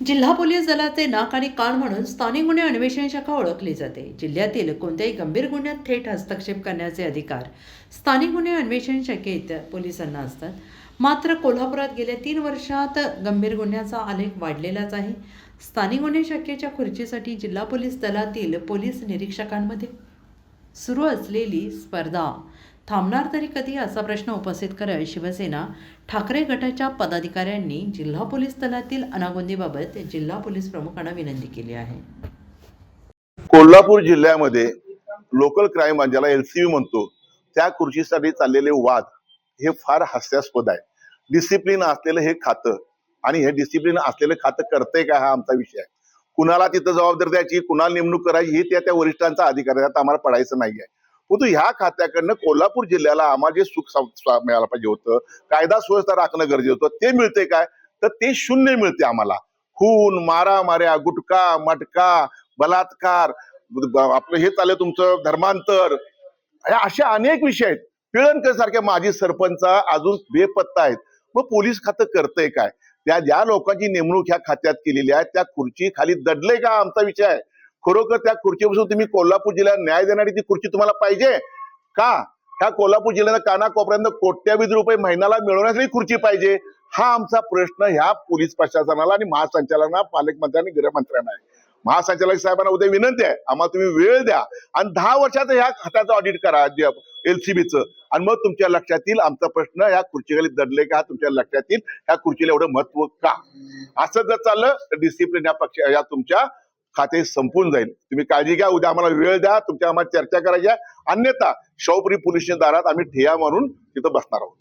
जिल्हा पोलीस दलाचे नाक आणि कान म्हणून स्थानिक गुन्हे अन्वेषण शाखा ओळखली जाते. जिल्ह्यातील कोणत्याही गंभीर गुन्ह्यात थेट हस्तक्षेप करण्याचे अधिकार स्थानिक गुन्हे अन्वेषण शाखेत पोलिसांना असतात. मात्र कोल्हापुरात गेल्या 3 वर्षात गंभीर गुन्ह्याचा आलेख वाढलेलाच आहे. स्थानिक गुन्हे शाखेच्या खुर्चीसाठी जिल्हा पोलीस दलातील पोलीस निरीक्षकांमध्ये सुरू असलेली स्पर्धा थांबणार तरी कधी, असा प्रश्न उपस्थित करत शिवसेना ठाकरे गटाच्या पदाधिकाऱ्यांनी जिल्हा पोलीस दलातील अनागोंदीबाबत जिल्हा पोलीस प्रमुखांना विनंती केली आहे. कोल्हापूर जिल्ह्यामध्ये लोकल क्राईम ज्याला LCB म्हणतो त्या खुर्चीसाठी चाललेले वाद हे फार हास्यास्पद आहे. डिसिप्लिन असलेलं हे खातं आणि हे डिसिप्लिन असलेलं खातं करतंय का, हा आमचा विषय आहे. कुणाला तिथं जबाबदारी द्यायची, कुणाला नेमणूक करायची, हे त्या वरिष्ठांचा अधिकार आहे. त्यात आम्हाला पडायचं नाहीये. परंतु ह्या खात्याकडनं कोल्हापूर जिल्ह्याला आम्हाला जे सुख मिळायला पाहिजे होतं, कायदा सुव्यवस्था राखणं गरजेचं होतं, ते मिळते काय? तर ते शून्य मिळते आम्हाला. खून, मारामाऱ्या, गुटखा, मटका, बलात्कार, आपलं हे चाललं तुमचं धर्मांतर, हे असे अनेक विषय आहेत. पिळणकर सारख्या माजी सरपंच अजून बेपत्ता आहेत. मग पोलीस खातं करतंय काय? त्या ज्या लोकांची नेमणूक ह्या खात्यात केलेली आहे त्या खुर्ची खाली दडले का, आमचा विषय आहे. खरोखर त्या खुर्चीपासून तुम्ही कोल्हापूर जिल्ह्याला न्याय देणारी ती खुर्ची तुम्हाला पाहिजे का? ह्या कोल्हापूर जिल्ह्याला कानाकोपऱ्यात कोट्यावधी रुपये महिन्याला मिळवण्यासाठी खुर्ची पाहिजे, हा आमचा प्रश्न ह्या पोलीस प्रशासनाला आणि महासंचालकांना, पालकमंत्र्यांनी, गृहमंत्र्यांना आहे. महासंचालक साहेबांना उद्या विनंती आहे, आम्हाला तुम्ही वेळ द्या आणि 10 वर्षाचं ह्या खात्याचं ऑडिट करा LCBचं, आणि मग तुमच्या लक्षात येईल आमचा प्रश्न ह्या खुर्चीखाली दडले का, तुमच्या लक्षात येईल ह्या खुर्चीला एवढं महत्व का. असं जर चाललं तर डिसिप्लिन या तुमच्या खाते संपून जाईल. तुम्ही काळजी घ्या, उद्या आम्हाला वेळ द्या, तुमच्या आम्हाला चर्चा करायची आहे. अन्यथा शाहूपुरी पोलीस दारात आम्ही ठिय्या मारून तिथं बसणार आहोत.